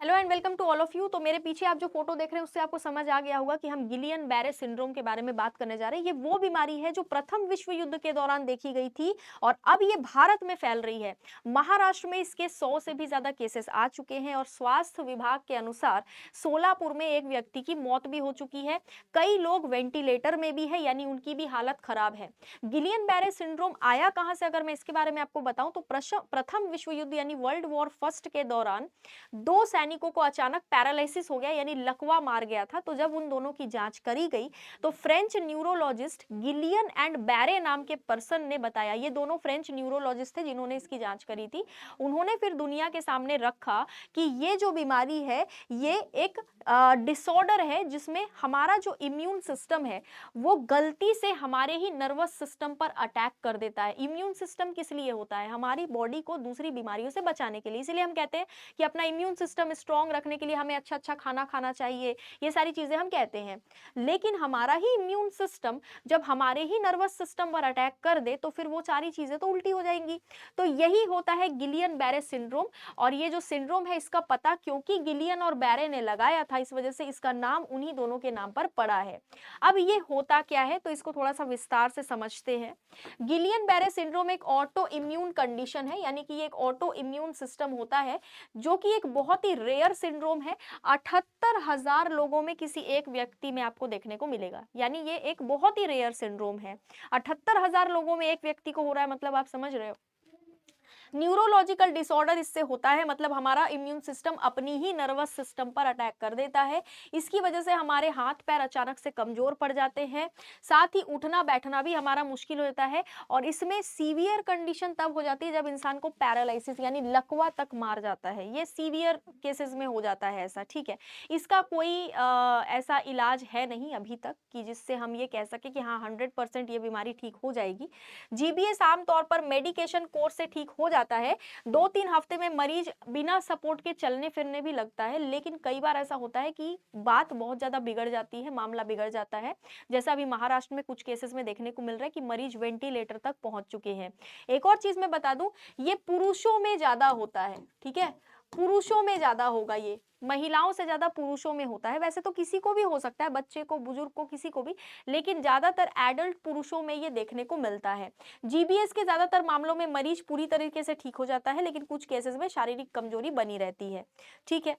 Hello and welcome to all of you. तो मेरे पीछे आप जो फोटो देख रहे हैं उससे आपको समझ आ गया होगा कि हम गिलियन बैरे सिंड्रोम के बारे में बात करने जा रहे हैं। ये वो बीमारी है जो प्रथम विश्व युद्ध के दौरान देखी गई थी और अब ये भारत में फैल रही है। महाराष्ट्र में इसके 100 से भी ज्यादा केसेस आ चुके हैं और स्वास्थ्य विभाग के अनुसार सोलापुर में एक व्यक्ति की मौत भी हो चुकी है। कई लोग वेंटिलेटर में भी है, यानी उनकी भी हालत खराब है। गिलियन बैरे सिंड्रोम आया कहां से, अगर मैं इसके बारे में आपको बताऊं तो प्रथम विश्व युद्ध यानी वर्ल्ड वॉर फर्स्ट के दौरान दो सैनिकों को अचानक पैरालिसिस हो गया, यानी लकवा मार गया था। तो जब उन दोनों की जांच करी गई तो फ्रेंच न्यूरोलॉजिस्ट गिलियन एंड बैरे नाम के पर्सन ने बताया, ये दोनों फ्रेंच न्यूरोलॉजिस्ट थे जिन्होंने इसकी जांच करी थी। उन्होंने फिर दुनिया के सामने रखा कि ये जो बीमारी है ये एक डिसऑर्डर है जिसमें हमारा जो इम्यून सिस्टम है वो गलती से हमारे ही नर्वस सिस्टम पर अटैक कर देता है। इम्यून सिस्टम किस लिए होता है? हमारी बॉडी को दूसरी बीमारियों से बचाने के लिए। इसीलिए हम कहते हैं कि अपना इम्यून सिस्टम स्ट्रांग रखने के लिए हमें अच्छा अच्छा खाना खाना चाहिए, ये सारी चीजें हम कहते हैं। लेकिन हमारा ही इम्यून सिस्टम जब हमारे ही नर्वस सिस्टम पर अटैक कर दे तो फिर वो सारी चीजें तो उल्टी हो जाएंगी। तो यही होता है गिलियन बैरे सिंड्रोम। और ये जो सिंड्रोम है इसका पता क्योंकि गिलियन और बैरे ने लगाया था, इस वजह से इसका नाम उन्हीं दोनों के नाम पर पड़ा है। अब ये होता क्या है तो इसको थोड़ा सा विस्तार से समझते हैं। गिलियन बैरे सिंड्रोम एक ऑटो इम्यून कंडीशन है, यानी कि ये एक ऑटो इम्यून सिस्टम होता है जो कि एक बहुत ही रेयर सिंड्रोम है। 78,000 लोगों में किसी एक व्यक्ति में आपको देखने को मिलेगा, यानी ये एक बहुत ही रेयर सिंड्रोम है। 78,000 लोगों में एक व्यक्ति को हो रहा है, मतलब आप समझ रहे हो। न्यूरोलॉजिकल डिसऑर्डर इससे होता है, मतलब हमारा इम्यून सिस्टम अपनी ही नर्वस सिस्टम पर अटैक कर देता है। इसकी वजह से हमारे हाथ पैर अचानक से कमजोर पड़ जाते हैं, साथ ही उठना बैठना भी हमारा मुश्किल हो जाता है। और इसमें सीवियर कंडीशन तब हो जाती है जब इंसान को पैरालिसिस यानी लकवा तक मार जाता है। ये सीवियर केसेस में हो जाता है ऐसा, ठीक है। इसका कोई ऐसा इलाज है नहीं अभी तक कि जिससे हम ये कह सके कि हाँ 100% ये बीमारी ठीक हो जाएगी। जीबीएस आमतौर पर मेडिकेशन कोर्स से ठीक हो जाता है। 2-3 हफ्ते में मरीज बिना सपोर्ट के चलने फिरने भी लगता है, लेकिन कई बार ऐसा होता है कि बात बहुत ज्यादा बिगड़ जाती है, मामला बिगड़ जाता है। जैसा अभी महाराष्ट्र में कुछ केसेस में देखने को मिल रहा है कि मरीज वेंटिलेटर तक पहुंच चुके हैं। एक और चीज मैं बता दूं, ये पुरुषों में ज्यादा होता है, ठीक है। पुरुषों में ज्यादा होगा, ये महिलाओं से ज्यादा पुरुषों में होता है। वैसे तो किसी को भी हो सकता है, बच्चे को, बुजुर्ग को, किसी को भी, लेकिन ज्यादातर एडल्ट पुरुषों में ये देखने को मिलता है। जीबीएस के ज्यादातर मामलों में मरीज पूरी तरीके से ठीक हो जाता है, लेकिन कुछ केसेस में शारीरिक कमजोरी बनी रहती है, ठीक है।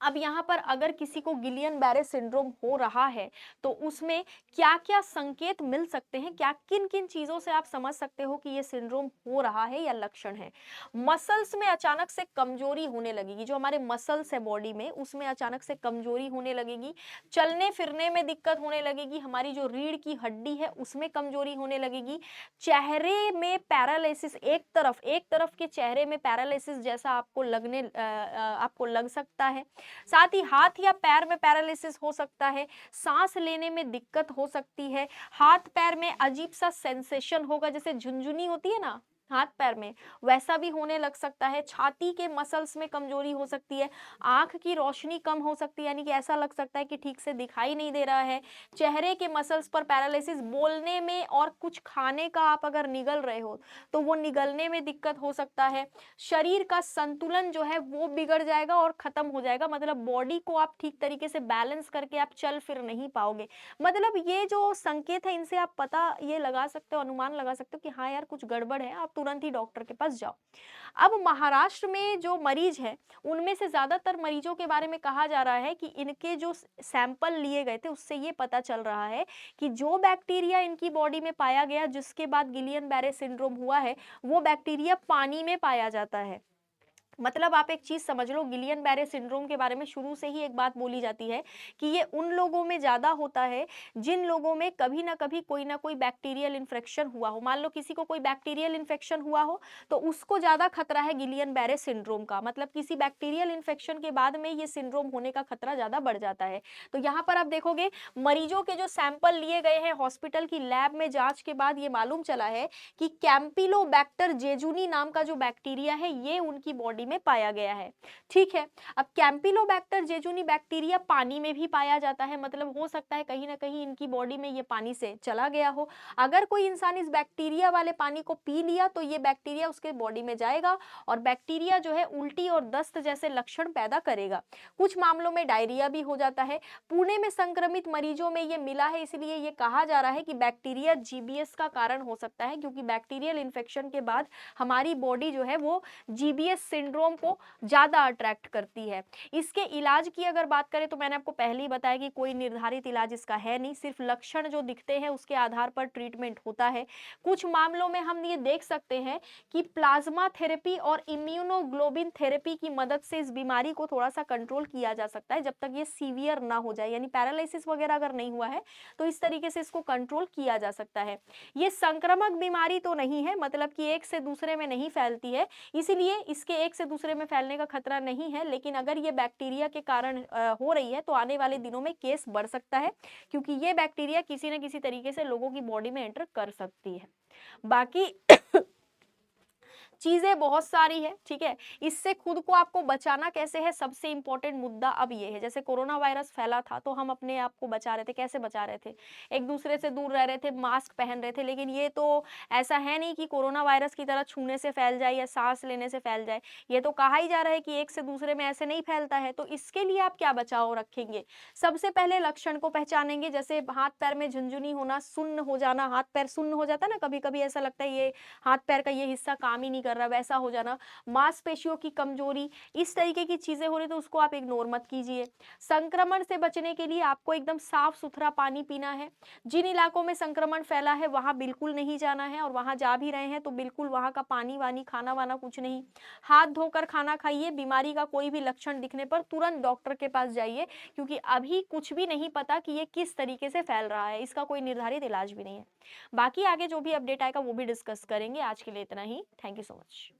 अब यहाँ पर अगर किसी को गिलियन बैरे सिंड्रोम हो रहा है तो उसमें क्या क्या संकेत मिल सकते हैं, क्या किन किन चीजों से आप समझ सकते हो कि ये सिंड्रोम हो रहा है या लक्षण है। मसल्स में अचानक से कमजोरी होने लगेगी, जो हमारे मसल्स है बॉडी में उसमें अचानक से कमजोरी होने लगेगी। चलने फिरने में दिक्कत होने लगेगी, हमारी जो रीढ़ की हड्डी है उसमें कमजोरी होने लगेगी। चेहरे में पैरालिसिस, एक तरफ के चेहरे में पैरालिसिस जैसा आपको लग सकता है। साथ ही हाथ या पैर में पैरालिसिस हो सकता है, सांस लेने में दिक्कत हो सकती है, हाथ पैर में अजीब सा सेंसेशन होगा, जैसे झुनझुनी होती है ना हाथ पैर में, वैसा भी होने लग सकता है। छाती के मसल्स में कमजोरी हो सकती है, आंख की रोशनी कम हो सकती है, यानी कि ऐसा लग सकता है कि ठीक से दिखाई नहीं दे रहा है। चेहरे के मसल्स पर पैरालिसिस, बोलने में और कुछ खाने का आप अगर निगल रहे हो तो वो निगलने में दिक्कत हो सकता है। शरीर का संतुलन जो है वो बिगड़ जाएगा और खत्म हो जाएगा, मतलब बॉडी को आप ठीक तरीके से बैलेंस करके आप चल फिर नहीं पाओगे। मतलब ये जो संकेत है इनसे आप पता ये लगा सकते हो, अनुमान लगा सकते हो कि हाँ यार कुछ गड़बड़ है, आप तुरंत ही डॉक्टर के पास जाओ। अब महाराष्ट्र में जो मरीज है उनमें से ज्यादातर मरीजों के बारे में कहा जा रहा है कि इनके जो सैंपल लिए गए थे उससे ये पता चल रहा है कि जो बैक्टीरिया इनकी बॉडी में पाया गया जिसके बाद गिलियन बैरे सिंड्रोम हुआ है वो बैक्टीरिया पानी में पाया जाता है। मतलब आप एक चीज समझ लो, गिलियन बैरे सिंड्रोम के बारे में शुरू से ही एक बात बोली जाती है कि ये उन लोगों में ज्यादा होता है जिन लोगों में कभी ना कोई बैक्टीरियल इन्फेक्शन हुआ हो। मान लो किसी को कोई बैक्टीरियल इन्फेक्शन हुआ हो तो उसको ज्यादा खतरा है गिलियन बैरे सिंड्रोम का, मतलब किसी बैक्टीरियल इन्फेक्शन के बाद में ये सिंड्रोम होने का खतरा ज्यादा बढ़ जाता है। तो यहाँ पर आप देखोगे मरीजों के जो सैंपल लिए गए हैं हॉस्पिटल की लैब में जांच के बाद ये मालूम चला है कि कैंपिलोबैक्टर जेजुनी नाम का जो बैक्टीरिया है ये उनकी बॉडी में पाया गया है। ठीक है, अब कैंपिलोबैक्टर जेजुनी बैक्टीरिया पानी में भी पाया जाता है, मतलब हो सकता है कहीं ना कहीं इनकी बॉडी में ये पानी से चला गया हो। अगर कोई इंसान इस बैक्टीरिया वाले पानी को पी लिया तो ये बैक्टीरिया उसके बॉडी में जाएगा और बैक्टीरिया जो है उल्टी और दस्त जैसे लक्षण पैदा करेगा। कुछ मामलों में डायरिया भी हो जाता है। पुणे में संक्रमित मरीजों में ये मिला है, इसलिए ये कहा जा रहा है कि बैक्टीरिया जीबीएस का कारण हो सकता है, क्योंकि बैक्टीरियल इन्फेक्शन के बाद हमारी बॉडी जो है वो जीबीएस सिंड्रोम को ज़्यादा अट्रैक्ट करती है। इसके इलाज की अगर बात करें तो मैंने आपको पहले ही बताया कि कोई निर्धारित इलाज इसका है नहीं, सिर्फ लक्षण जो दिखते हैं उसके आधार पर ट्रीटमेंट होता है। कुछ मामलों में हम ये देख सकते हैं कि प्लाज्मा थेरेपी और इम्यूनोग्लोबिन थेरेपी की मदद से इस बीमारी को थोड़ा सा कंट्रोल किया जा सकता है, जब तक ये सीवियर ना हो जाए, यानी पैरालिसिस वगैरह अगर नहीं हुआ है तो इस तरीके से इसको कंट्रोल किया जा सकता है। ये संक्रामक बीमारी तो नहीं है, मतलब कि एक से दूसरे में नहीं फैलती है, इसीलिए इसके एक से दूसरे में फैलने का खतरा नहीं है। लेकिन अगर ये बैक्टीरिया के कारण हो रही है तो आने वाले दिनों में केस बढ़ सकता है, क्योंकि ये बैक्टीरिया किसी न किसी तरीके से लोगों की बॉडी में एंटर कर सकती है। बाकी चीजें बहुत सारी है, ठीक है। इससे खुद को आपको बचाना कैसे है, सबसे इंपॉर्टेंट मुद्दा अब ये है, जैसे कोरोना वायरस फैला था तो हम अपने आप को बचा रहे थे, कैसे बचा रहे थे, एक दूसरे से दूर रह रहे थे, मास्क पहन रहे थे। लेकिन ये तो ऐसा है नहीं कि कोरोना वायरस की तरह छूने से फैल जाए या सांस लेने से फैल जाए। ये तो कहा ही जा रहा है कि एक से दूसरे में ऐसे नहीं फैलता है। तो इसके लिए आप क्या बचाव रखेंगे? सबसे पहले लक्षण को पहचानेंगे, जैसे हाथ पैर में झुनझुनी होना, सुन्न हो जाना, हाथ पैर सुन्न हो जाता है ना, कभी कभी ऐसा लगता है ये हाथ पैर का ये हिस्सा काम ही नहीं कर रहा, वैसा हो जाना, मांसपेशियों की कमजोरी, इस तरीके की चीजें हो रही तो उसको आप इग्नोर मत कीजिए। संक्रमण से बचने के लिए आपको एकदम साफ सुथरा पानी पीना है। जिन इलाकों में संक्रमण फैला है वहां बिल्कुल नहीं जाना है, और वहां जा भी रहे हैं तो बिल्कुल वहां का पानी वानी, खाना वाना कुछ नहीं। हाथ धोकर खाना खाइए। बीमारी का कोई भी लक्षण दिखने पर तुरंत डॉक्टर के पास जाइए, क्योंकि अभी कुछ भी नहीं पता कि ये किस तरीके से फैल रहा है, इसका कोई निर्धारित इलाज भी नहीं है। बाकी आगे जो भी अपडेट आएगा वो भी डिस्कस करेंगे। आज के लिए इतना ही। Thank you so much.